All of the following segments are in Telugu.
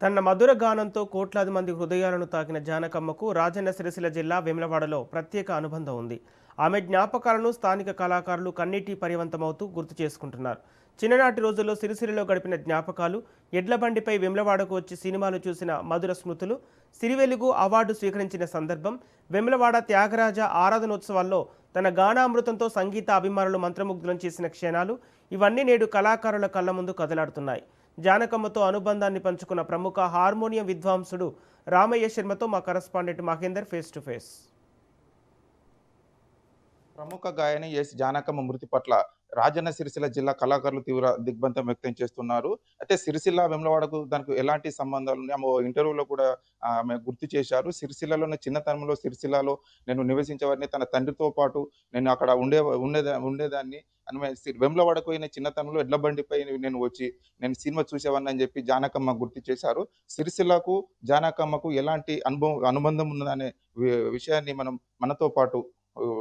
తన మధుర గానంతో కోట్లాది మంది హృదయాలను తాకిన జానకమ్మకు రాజన్న సిరిసిల్ల జిల్లా వేములవాడలో ప్రత్యేక అనుబంధం ఉంది. ఆమె జ్ఞాపకాలను స్థానిక కళాకారులు కన్నీటి పర్యంతమవుతూ గుర్తు చేసుకుంటున్నారు. చిన్ననాటి రోజుల్లో సిరిసిల్లలో గడిపిన జ్ఞాపకాలు, ఎడ్లబండిపై వేములవాడకు వచ్చి సినిమాలు చూసిన మధుర స్మృతులు, సిరివెలుగు అవార్డు స్వీకరించిన సందర్భం, వేములవాడ త్యాగరాజ ఆరాధనోత్సవాల్లో తన గానామృతంతో సంగీత అభిమానులు మంత్రముగ్ధులను చేసిన క్షణాలు, ఇవన్నీ నేడు కళాకారుల కళ్ళ ముందు కదలాడుతున్నాయి. జానకమ్మతో అనుబంధాన్ని పంచుకున్న ప్రముఖ హార్మోనియం విద్వాంసుడు రామయ్య శర్మతో మా correspondent Mahender face to face. ప్రముఖ గాయని జానకమ్మ మృతి పట్ల రాజన్న సిరిసిల్ల జిల్లా కళాకారులు తీవ్ర దిగ్బంధం వ్యక్తం చేస్తున్నారు. అయితే సిరిసిల్ల, వేములవాడకు దానికి ఎలాంటి సంబంధాలు ఉన్నాయి? ఆమె ఇంటర్వ్యూలో కూడా ఆమె గుర్తు చేశారు. సిరిసిల్లలో చిన్నతనంలో సిరిసిల్లలో నేను నివసించేవాడిని. తన తండ్రితో పాటు నేను అక్కడ ఉండేదాన్ని. ఆమె వేములవాడకు పోయిన చిన్నతనంలో ఎడ్ల బండిపై నేను వచ్చి నేను సినిమా చూసేవాడిని అని చెప్పి జానకమ్మ గుర్తు చేశారు. సిరిసిల్లకు, జానకమ్మకు ఎలాంటి అనుబంధం ఉన్నదనే విషయాన్ని మనతో పాటు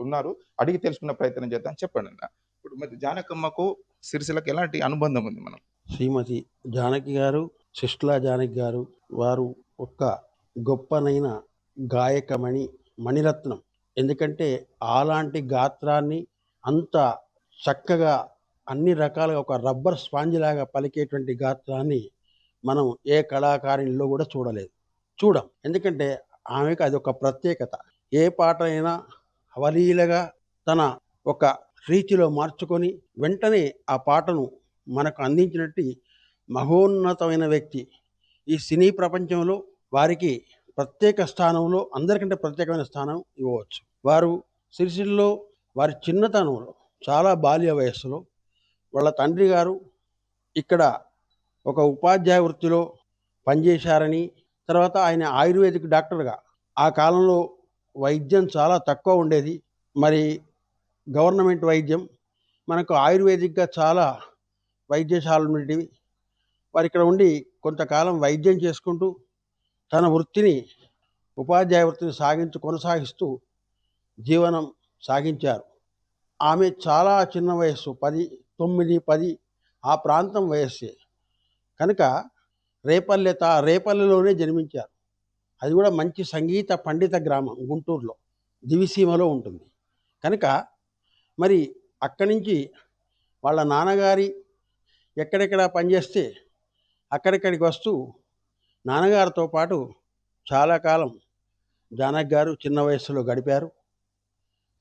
ఉన్నారు. అడిగి తెలుసుకునే ప్రయత్నం చేద్దాం. చెప్పండి అన్న. ఇప్పుడు మరి జానకమ్మకు, సిరిసిల్లకు ఎలాంటి అనుబంధం ఉంది మనం? శ్రీమతి జానకి గారు, సిస్లా జానకి గారు, వారు ఒక గొప్పనైన గాయకమణి, మణిరత్నం. ఎందుకంటే అలాంటి గాత్రాన్ని అంత చక్కగా అన్ని రకాలుగా ఒక రబ్బర్ స్పాంజ్ లాగా పలికేటువంటి గాత్రాన్ని మనం ఏ కళాకారునిలో కూడా చూడం. ఎందుకంటే ఆమెకు అది ఒక ప్రత్యేకత. ఏ పాట అయినా అవలీలగా తన ఒక రీతిలో మార్చుకొని వెంటనే ఆ పాటను మనకు అందించినట్టు మహోన్నతమైన వ్యక్తి. ఈ సినీ ప్రపంచంలో వారికి ప్రత్యేక స్థానంలో, అందరికంటే ప్రత్యేకమైన స్థానం ఇవ్వవచ్చు. వారు సిరిసిల్లో వారి చిన్నతనంలో, చాలా బాల్య వయస్సులో వాళ్ళ తండ్రి గారు ఇక్కడ ఒక ఉపాధ్యాయ వృత్తిలో పనిచేశారని, తర్వాత ఆయన ఆయుర్వేదిక్ డాక్టర్గా, ఆ కాలంలో వైద్యం చాలా తక్కువ ఉండేది. మరి గవర్నమెంట్ వైద్యం, మనకు ఆయుర్వేదిక్గా చాలా వైద్యశాలలు ఉండేవి. వారు ఇక్కడ ఉండి కొంతకాలం వైద్యం చేసుకుంటూ తన వృత్తిని, ఉపాధ్యాయ వృత్తిని కొనసాగిస్తూ జీవనం సాగించారు. ఆమె చాలా చిన్న వయస్సు, 9, 10 ఆ ప్రాంతం వయస్సే కనుక రేపల్లెలోనే జన్మించారు. అది కూడా మంచి సంగీత పండిత గ్రామం, గుంటూరులో దివిసీమలో ఉంటుంది. కనుక మరి అక్కడి నుంచి వాళ్ళ నాన్నగారి ఎక్కడెక్కడ పనిచేస్తే అక్కడిక్కడికి వస్తూ నాన్నగారితో పాటు చాలా కాలం జానకి గారు చిన్న వయస్సులో గడిపారు.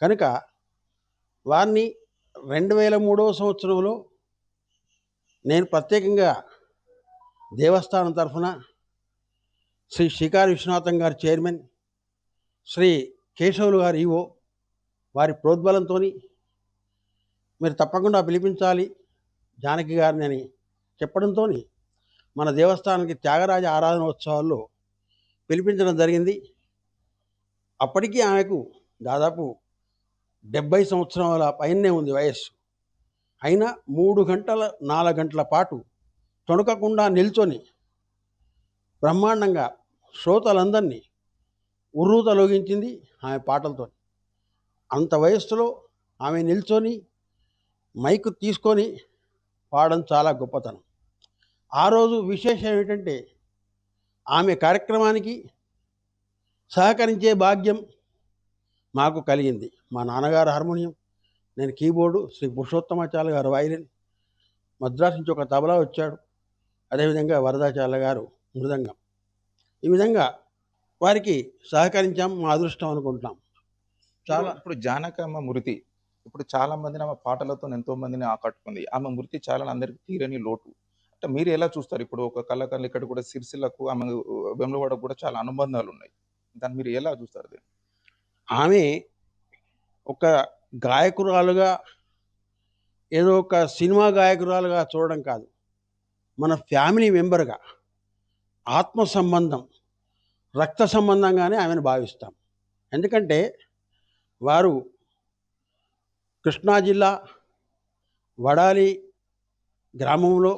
కనుక వారిని 2003వ సంవత్సరంలో నేను ప్రత్యేకంగా దేవస్థానం తరఫున శ్రీ షికారి విశ్వనాథం గారు చైర్మన్, శ్రీ కేశవులు గారు ఈవో, వారి ప్రోద్బలంతో మీరు తప్పకుండా పిలిపించాలి జానకి గారిని అని చెప్పడంతో మన దేవస్థానానికి త్యాగరాజ ఆరాధనోత్సవాల్లో పిలిపించడం జరిగింది. అప్పటికీ ఆమెకు దాదాపు 70 సంవత్సరాల పైనే ఉంది వయస్సు. అయినా 3 గంటల 4 గంటల పాటు తొణకకుండా నిల్చొని బ్రహ్మాండంగా శ్రోతలందరినీ ఉర్రూతలొగించింది ఆమె పాటలతో. అంత వయస్సులో ఆమె నిల్చొని మైకు తీసుకొని పాడడం చాలా గొప్పతనం. ఆ రోజు విశేషం ఏమిటంటే, ఆమె కార్యక్రమానికి సహకరించే భాగ్యం మాకు కలిగింది. మా నాన్నగారు హార్మోనియం, నేను కీబోర్డు, శ్రీ పురుషోత్తమాచార్య గారు వైలిన్, మద్రాసు నుంచి ఒక తబలా వచ్చాడు, అదేవిధంగా వరదాచార్య గారు మృదంగం. ఈ విధంగా వారికి సహకరించాం, మా అదృష్టం అనుకుంటున్నాం. చాలా ఇప్పుడు జానకమ్మ మృతి, ఇప్పుడు చాలా మందిని ఆమె పాటలతో ఎంతో మందిని ఆకట్టుకుంది. ఆమె మృతి చాలా అందరికి తీరని లోటు. అంటే మీరు ఎలా చూస్తారు? ఇప్పుడు ఒక కళాకారులు ఇక్కడ కూడా సిరిసిల్లకు, ఆమె వేములవాడకు కూడా చాలా అనుబంధాలు ఉన్నాయి. దాన్ని మీరు ఎలా చూస్తారు? ఆమె ఒక గాయకురాలుగా, ఏదో ఒక సినిమా గాయకురాలుగా చూడడం కాదు, మన ఫ్యామిలీ మెంబర్గా, ఆత్మ సంబంధం, రక్త సంబంధంగానే ఆమెను భావిస్తాం. ఎందుకంటే వారు కృష్ణా జిల్లా వడాలి గ్రామంలో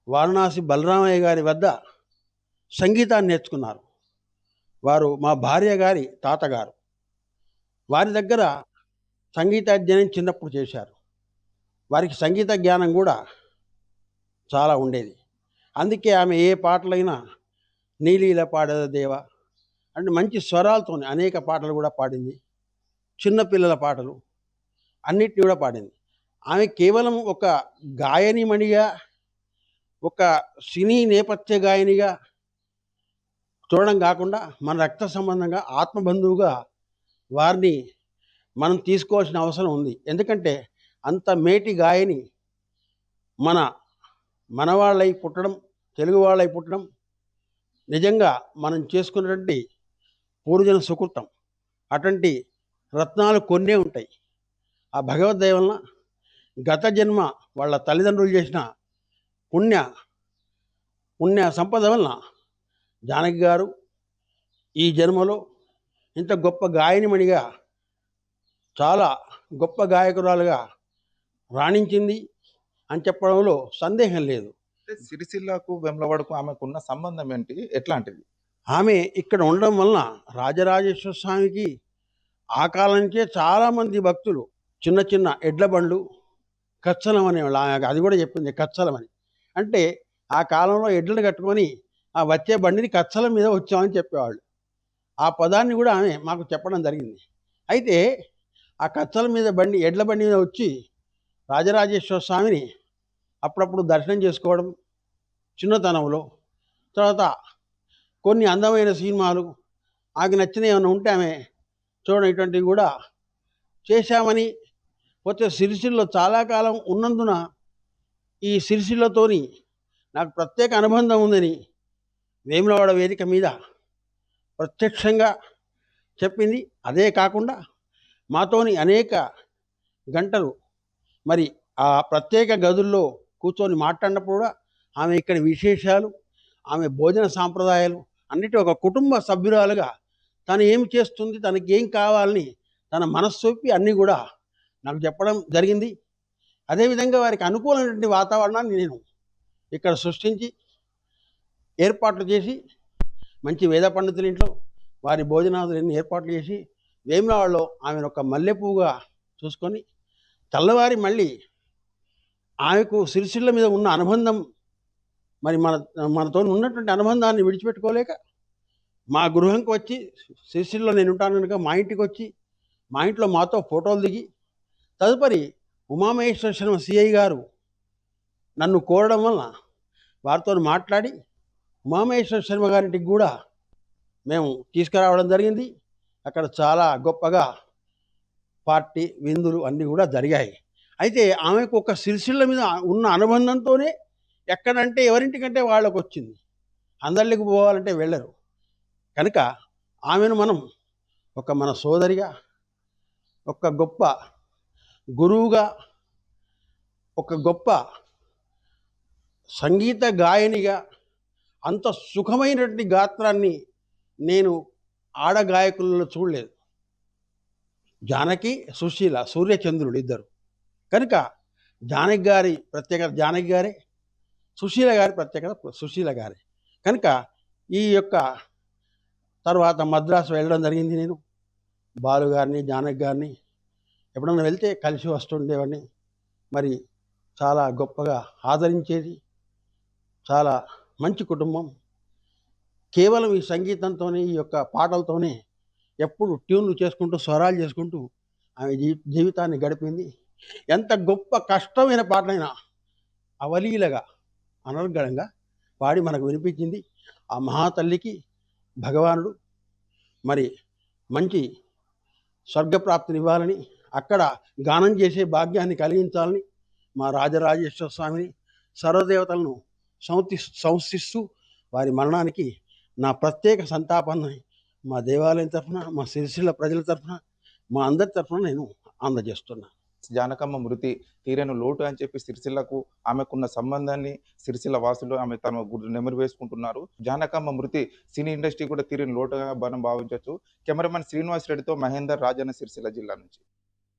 వారణాసి బలరామయ్య గారి వద్ద సంగీతాన్ని నేర్చుకున్నారు. వారు మా భార్య గారి తాతగారు. వారి దగ్గర సంగీత అధ్యయనం చిన్నప్పుడు చేశారు. వారికి సంగీత జ్ఞానం కూడా చాలా ఉండేది. అందుకే ఆమె ఏ పాటలైనా నీలీల పాడద దేవ అంటే మంచి స్వరాలతో అనేక పాటలు కూడా పాడింది. చిన్నపిల్లల పాటలు అన్నిటిని కూడా పాడింది. ఆమె కేవలం ఒక గాయనిమణిగా, ఒక సినీ నేపథ్య గాయనిగా చూడడం కాకుండా మన రక్త సంబంధంగా, ఆత్మబంధువుగా వారిని మనం తీసుకోవాల్సిన అవసరం ఉంది. ఎందుకంటే అంత మేటి గాయని మన మనవాళ్ళై పుట్టడం, తెలుగు వాళ్ళై పుట్టడం నిజంగా మనం చేసుకున్నటువంటి పూర్వజన సుకృతం. అటువంటి రత్నాలు కొన్నే ఉంటాయి. ఆ భగవద్దయ వలన గత జన్మ వాళ్ళ తల్లిదండ్రులు చేసిన పుణ్య పుణ్య సంపద వలన జానకి గారు ఈ జన్మలో ఇంత గొప్ప గాయనిమణిగా, చాలా గొప్ప గాయకురాలుగా రాణించింది అని చెప్పడంలో సందేహం లేదు. అంటే సిరిసిల్లకు వేములవాడకు ఆమెకున్న సంబంధం ఏంటి, ఎట్లాంటిది? ఆమె ఇక్కడ ఉండడం వలన రాజరాజేశ్వర స్వామికి ఆ కాలం నుంచే చాలామంది భక్తులు చిన్న చిన్న ఎడ్ల బండ్లు, కచ్చలం అనేవాళ్ళు. ఆమె అది కూడా చెప్పింది కచ్చలం అని. అంటే ఆ కాలంలో ఎడ్లను కట్టుకొని ఆ వచ్చే బండిని కచ్చలం మీద వచ్చామని చెప్పేవాళ్ళు. ఆ పదాన్ని కూడా ఆమె మాకు చెప్పడం జరిగింది. అయితే ఆ కచ్చల మీద బండి, ఎడ్ల బండి మీద వచ్చి రాజరాజేశ్వర స్వామిని అప్పుడప్పుడు దర్శనం చేసుకోవడం చిన్నతనంలో. తర్వాత కొన్ని అందమైన సినిమాలు ఆమెకు నచ్చినవి ఏమైనా ఉంటే ఆమె చూడడం ఇటువంటివి కూడా చేశామని. పోతే సిరిసిల్లో చాలా కాలం ఉన్నందున ఈ సిరిసిల్లతోని నాకు ప్రత్యేక అనుబంధం ఉందని వేములవాడ వేదిక మీద ప్రత్యక్షంగా చెప్పింది. అదే కాకుండా మాతోని అనేక గంటలు మరి ఆ ప్రత్యేక గదుల్లో కూర్చొని మాట్లాడినప్పుడు కూడా ఆమె ఇక్కడి విశేషాలు, ఆమె భోజన సాంప్రదాయాలు అన్నిటి ఒక కుటుంబ సభ్యురాలుగా తను ఏం చేస్తుంది, తనకి ఏం కావాలని తన మనస్సొప్పి అన్నీ కూడా నాకు చెప్పడం జరిగింది. అదేవిధంగా వారికి అనుకూలమైనటువంటి వాతావరణాన్ని నేను ఇక్కడ సృష్టించి ఏర్పాట్లు చేసి, మంచి వేద పండితుల ఇంట్లో వారి భోజనాదులన్నీ ఏర్పాట్లు చేసి వేములవాడలో ఆమెను ఒక మల్లెపువ్వుగా చూసుకొని, తెల్లవారి మళ్ళీ ఆమెకు సిరిసిల్ల మీద ఉన్న అనుబంధం, మరి మనతో ఉన్నటువంటి అనుబంధాన్ని విడిచిపెట్టుకోలేక మా గృహంకి వచ్చి, సిరిసిల్లో నేను ఉంటాను కనుక మా ఇంటికి వచ్చి, మా ఇంట్లో మాతో ఫోటోలు దిగి, తదుపరి ఉమామహేశ్వర శర్మ సిఐ గారు నన్ను కోరడం వలన వారితో మాట్లాడి ఉమామహేశ్వర శర్మ గారింటికి కూడా మేము తీసుకురావడం జరిగింది. అక్కడ చాలా గొప్పగా పార్టీ విందులు అన్నీ కూడా జరిగాయి. అయితే ఆమెకు ఒక సిరిసిల్ల మీద ఉన్న అనుబంధంతోనే ఎక్కడంటే ఎవరింటికంటే వాళ్ళకు వచ్చింది. అందరికి పోవాలంటే వెళ్ళరు. కనుక ఆమెను మనం ఒక మన సోదరిగా, ఒక గొప్ప గురువుగా, ఒక గొప్ప సంగీత గాయనిగా, అంత సుఖమైనటువంటి గాత్రాన్ని నేను ఆడగాయకులలో చూడలేదు. జానకి, సుశీల, సూర్యచంద్రుడు ఇద్దరు. కనుక జానకి గారి ప్రత్యేకత జానకి గారే, సుశీల గారి ప్రత్యేకత సుశీల గారే. కనుక ఈ యొక్క తర్వాత మద్రాసు వెళ్ళడం జరిగింది. నేను బాలు గారిని, జానకి గారిని ఎప్పుడన్నా వెళ్తే కలిసి వస్తుండేవాడిని. మరి చాలా గొప్పగా ఆదరించేది. చాలా మంచి కుటుంబం. కేవలం ఈ సంగీతంతోనే, ఈ యొక్క పాటలతోనే ఎప్పుడు ట్యూన్లు చేసుకుంటూ, స్వరాలు చేసుకుంటూ ఆమె జీవితాన్ని గడిపింది. ఎంత గొప్ప కష్టమైన పాటలైనా అవలీలగా, అనర్గళంగా పాడి మనకు వినిపించింది. ఆ మహాతల్లికి భగవానుడు మరి మంచి స్వర్గప్రాప్తినివ్వాలని, అక్కడ గానం చేసే భాగ్యాన్ని కలిగించాలని మా రాజరాజేశ్వర స్వామిని, సర్వదేవతలను సంస్థిస్తూ వారి మరణానికి నా ప్రత్యేక సంతాపాన్ని మా దేవాలయం తరఫున, మా సిరిసిల్ల ప్రజల తరఫున, మా అందరి తరఫున నేను అందజేస్తున్నాను. జానకమ్మ మృతి తీరని లోటు అని చెప్పి సిరిసిల్లకు ఆమెకున్న సంబంధాన్ని సిరిసిల్ల వాసులు ఆమె తమ నెమరు వేసుకుంటున్నారు. జానకమ్మ మృతి సినీ ఇండస్ట్రీ కూడా తీరని లోటుగా మనం భావించవచ్చు. కెమెరామెన్ శ్రీనివాస్ రెడ్డితో మహేందర్, రాజన్న సిరిసిల్ల జిల్లా నుంచి.